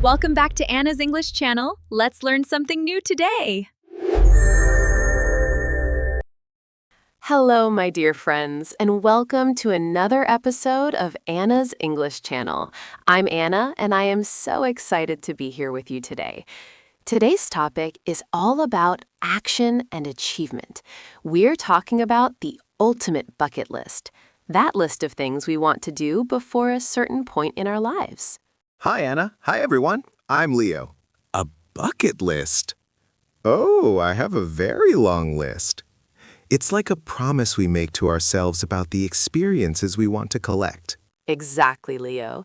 Welcome back to Anna's English channel. Let's learn something new today. Hello, my dear friends, and welcome to another episode of Anna's English channel. I'm Anna, and I am so excited to be here with you today. Today's topic is all about action and achievement. We're talking about the ultimate bucket list, that list of things we want to do before a certain point in our lives. Hi, Anna. Hi, everyone. I'm Leo. A bucket list? Oh, I have a very long list. It's like a promise we make to ourselves about the experiences we want to collect. Exactly, Leo.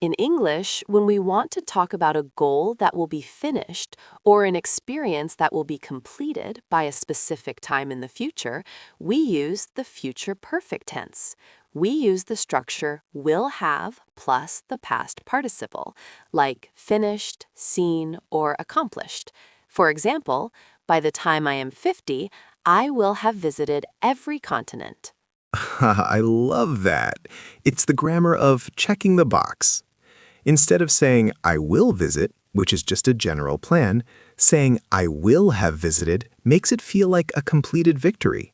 In English, when we want to talk about a goal that will be finished or an experience that will be completed by a specific time in the future, we use the future perfect tense. We use the structure will have plus the past participle, like finished, seen, or accomplished. For example, by the time I am 50, I will have visited every continent. I love that. It's the grammar of checking the box. Instead of saying, I will visit, which is just a general plan, saying, I will have visited makes it feel like a completed victory.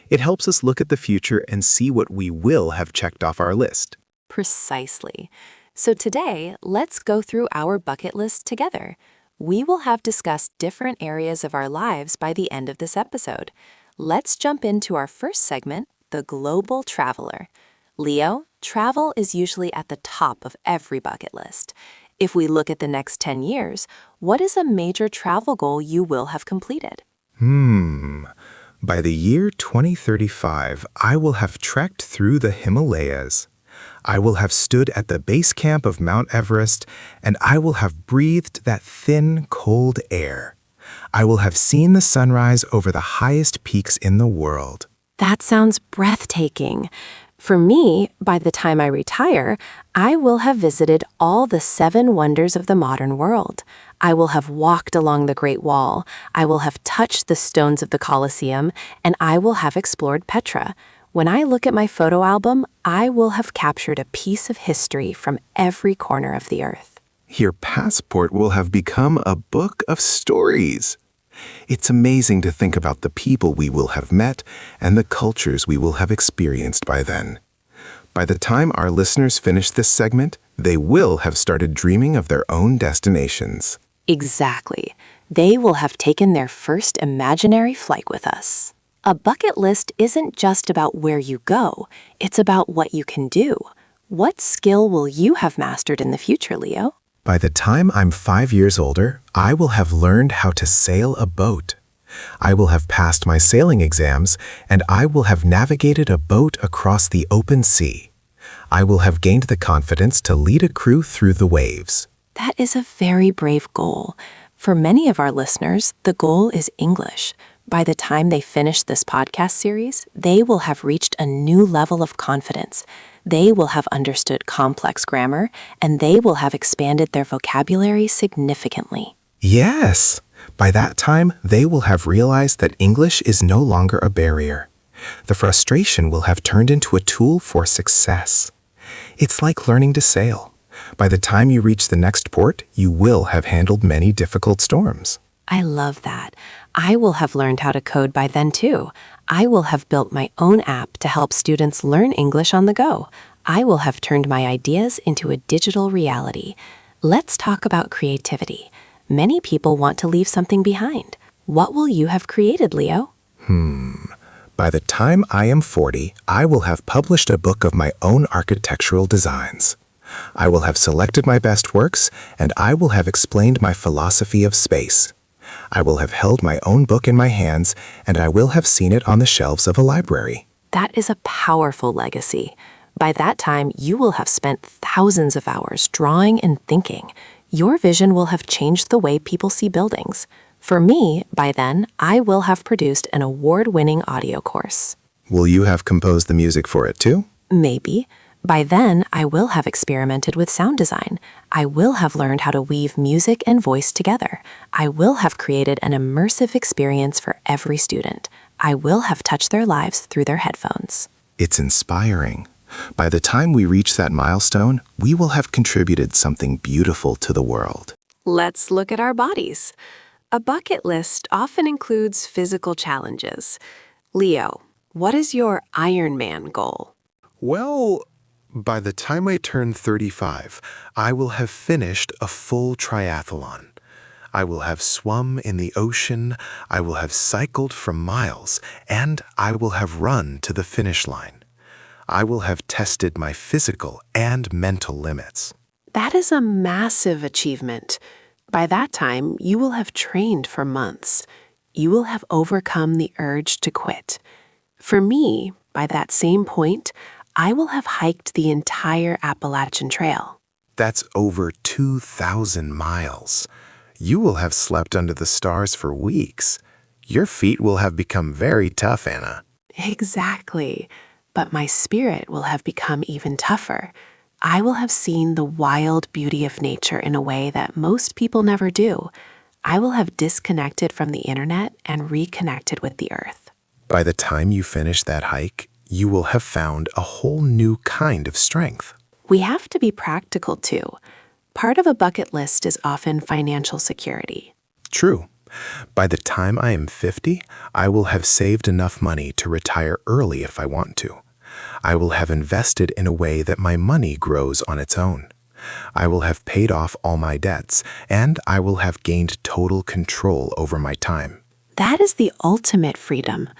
It helps us look at the future and see what we will have checked off our list. Precisely. So today, let's go through our bucket list together. We will have discussed different areas of our lives by the end of this episode. Let's jump into our first segment, the global traveler. Leo, travel is usually at the top of every bucket list. If we look at the next 10 years, what is a major travel goal you will have completed? By the year 2035, I will have trekked through the Himalayas. I will have stood at the base camp of Mount Everest, and I will have breathed that thin, cold air. I will have seen the sunrise over the highest peaks in the world. That sounds breathtaking. For me, by the time I retire, I will have visited all the 7 wonders of the modern world. I will have walked along the Great Wall, I will have touched the stones of the Colosseum, and I will have explored Petra. When I look at my photo album, I will have captured a piece of history from every corner of the earth. Your passport will have become a book of stories. It's amazing to think about the people we will have met and the cultures we will have experienced by then. By the time our listeners finish this segment, they will have started dreaming of their own destinations. Exactly. They will have taken their first imaginary flight with us. A bucket list isn't just about where you go, it's about what you can do. What skill will you have mastered in the future, Leo? By the time I'm 5 years older, I will have learned how to sail a boat. I will have passed my sailing exams, and I will have navigated a boat across the open sea. I will have gained the confidence to lead a crew through the waves. That is a very brave goal. For many of our listeners, the goal is English. By the time they finish this podcast series, they will have reached a new level of confidence. They will have understood complex grammar, and they will have expanded their vocabulary significantly. Yes! By that time, they will have realized that English is no longer a barrier. The frustration will have turned into a tool for success. It's like learning to sail. By the time you reach the next port, you will have handled many difficult storms. I love that. I will have learned how to code by then too. I will have built my own app to help students learn English on the go. I will have turned my ideas into a digital reality. Let's talk about creativity. Many people want to leave something behind. What will you have created, Leo? By the time I am 40, I will have published a book of my own architectural designs. I will have selected my best works, and I will have explained my philosophy of space. I will have held my own book in my hands, and I will have seen it on the shelves of a library. That is a powerful legacy. By that time, you will have spent thousands of hours drawing and thinking. Your vision will have changed the way people see buildings. For me, by then, I will have produced an award-winning audio course. Will you have composed the music for it too? Maybe. By then, I will have experimented with sound design. I will have learned how to weave music and voice together. I will have created an immersive experience for every student. I will have touched their lives through their headphones. It's inspiring. By the time we reach that milestone, we will have contributed something beautiful to the world. Let's look at our bodies. A bucket list often includes physical challenges. Leo, what is your Iron Man goal? Well, by the time I turn 35, I will have finished a full triathlon. I will have swum in the ocean, I will have cycled for miles, and I will have run to the finish line. I will have tested my physical and mental limits. That is a massive achievement. By that time, you will have trained for months. You will have overcome the urge to quit. For me, by that same point, I will have hiked the entire Appalachian Trail. That's over 2,000 miles. You will have slept under the stars for weeks. Your feet will have become very tough, Anna. Exactly. But my spirit will have become even tougher. I will have seen the wild beauty of nature in a way that most people never do. I will have disconnected from the internet and reconnected with the earth. By the time you finish that hike, you will have found a whole new kind of strength. We have to be practical too. Part of a bucket list is often financial security. True. By the time I am 50, I will have saved enough money to retire early if I want to. I will have invested in a way that my money grows on its own. I will have paid off all my debts, and I will have gained total control over my time. That is the ultimate freedom.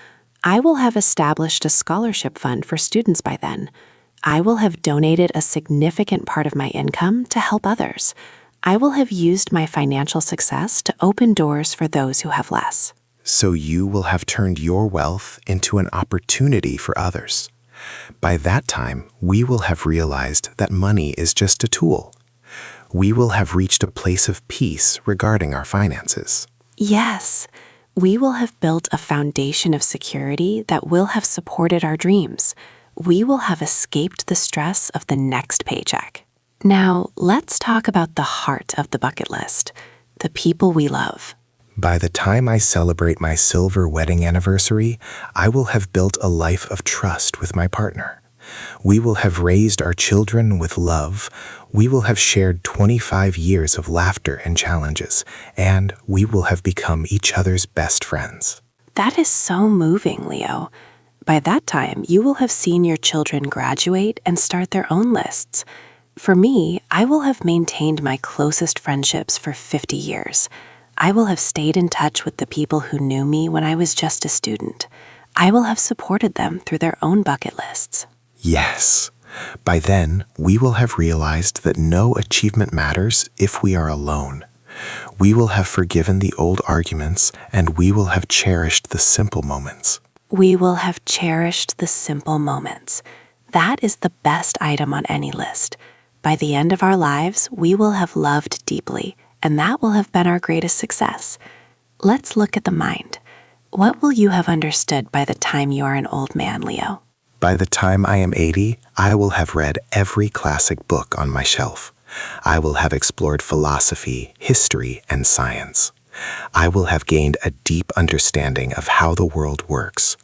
I will have established a scholarship fund for students by then. I will have donated a significant part of my income to help others. I will have used my financial success to open doors for those who have less. So you will have turned your wealth into an opportunity for others. By that time, we will have realized that money is just a tool. We will have reached a place of peace regarding our finances. Yes, we will have built a foundation of security that will have supported our dreams. We will have escaped the stress of the next paycheck. Now, let's talk about the heart of the bucket list, the people we love. By the time I celebrate my silver wedding anniversary, I will have built a life of trust with my partner. We will have raised our children with love. We will have shared 25 years of laughter and challenges, and we will have become each other's best friends. That is so moving, Leo. By that time, you will have seen your children graduate and start their own lists. For me, I will have maintained my closest friendships for 50 years. I will have stayed in touch with the people who knew me when I was just a student. I will have supported them through their own bucket lists. Yes. By then, we will have realized that no achievement matters if we are alone. We will have forgiven the old arguments, and we will have cherished the simple moments. We will have cherished the simple moments. That is the best item on any list. By the end of our lives, we will have loved deeply, and that will have been our greatest success. Let's look at the mind. What will you have understood by the time you are an old man, Leo? By the time I am 80, I will have read every classic book on my shelf. I will have explored philosophy, history, and science. I will have gained a deep understanding of how the world works.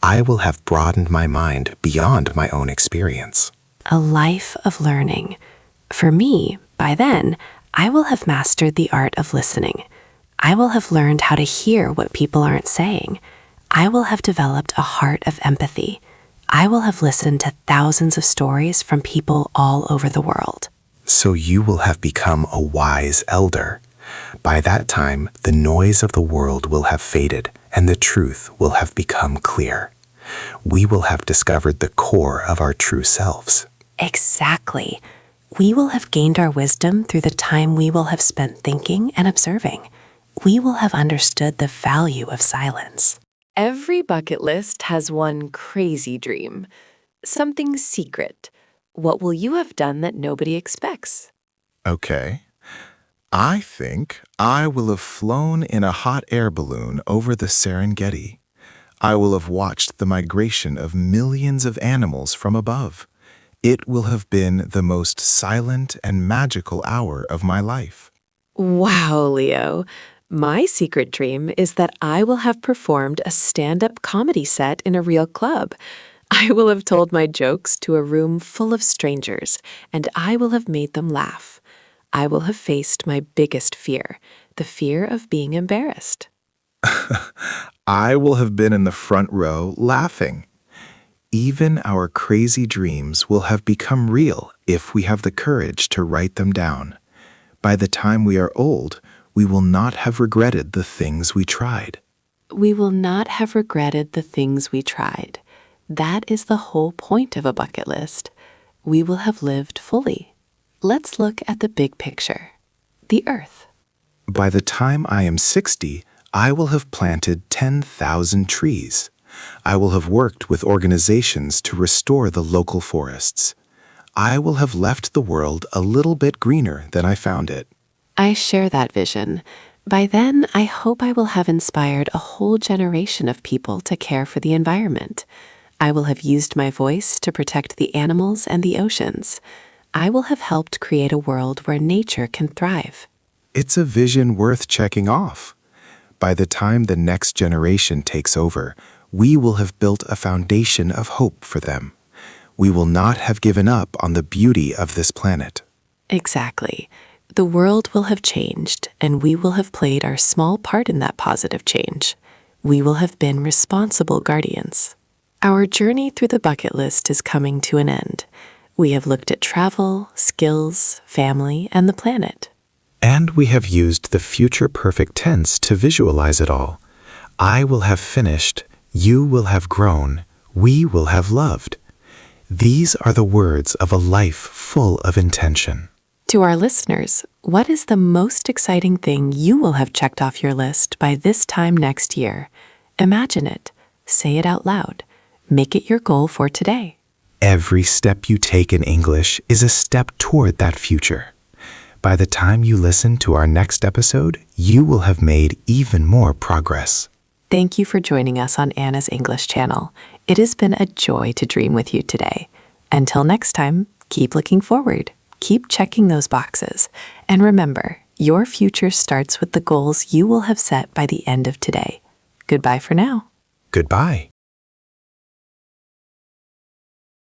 I will have broadened my mind beyond my own experience. A life of learning. For me, by then, I will have mastered the art of listening. I will have learned how to hear what people aren't saying. I will have developed a heart of empathy. I will have listened to thousands of stories from people all over the world. So you will have become a wise elder. By that time, the noise of the world will have faded, and the truth will have become clear. We will have discovered the core of our true selves. Exactly. We will have gained our wisdom through the time we will have spent thinking and observing. We will have understood the value of silence. Every bucket list has one crazy dream, something secret. What will you have done that nobody expects? Okay. I think I will have flown in a hot air balloon over the Serengeti. I will have watched the migration of millions of animals from above. It will have been the most silent and magical hour of my life. Wow, Leo. My secret dream is that I will have performed a stand-up comedy set in a real club. I will have told my jokes to a room full of strangers, and I will have made them laugh. I will have faced my biggest fear, the fear of being embarrassed. I will have been in the front row laughing. Even our crazy dreams will have become real if we have the courage to write them down. By the time we are old, we will not have regretted the things we tried. We will not have regretted the things we tried. That is the whole point of a bucket list. We will have lived fully. Let's look at the big picture. The Earth. By the time I am 60, I will have planted 10,000 trees. I will have worked with organizations to restore the local forests. I will have left the world a little bit greener than I found it. I share that vision. By then, I hope I will have inspired a whole generation of people to care for the environment. I will have used my voice to protect the animals and the oceans. I will have helped create a world where nature can thrive. It's a vision worth checking off. By the time the next generation takes over, we will have built a foundation of hope for them. We will not have given up on the beauty of this planet. Exactly. The world will have changed, and we will have played our small part in that positive change. We will have been responsible guardians. Our journey through the bucket list is coming to an end. We have looked at travel, skills, family, and the planet. And we have used the future perfect tense to visualize it all. I will have finished, you will have grown, we will have loved. These are the words of a life full of intention. To our listeners, what is the most exciting thing you will have checked off your list by this time next year? Imagine it. Say it out loud. Make it your goal for today. Every step you take in English is a step toward that future. By the time you listen to our next episode, you will have made even more progress. Thank you for joining us on Anna's English channel. It has been a joy to dream with you today. Until next time, keep looking forward. Keep checking those boxes. And remember, your future starts with the goals you will have set by the end of today. Goodbye for now. Goodbye.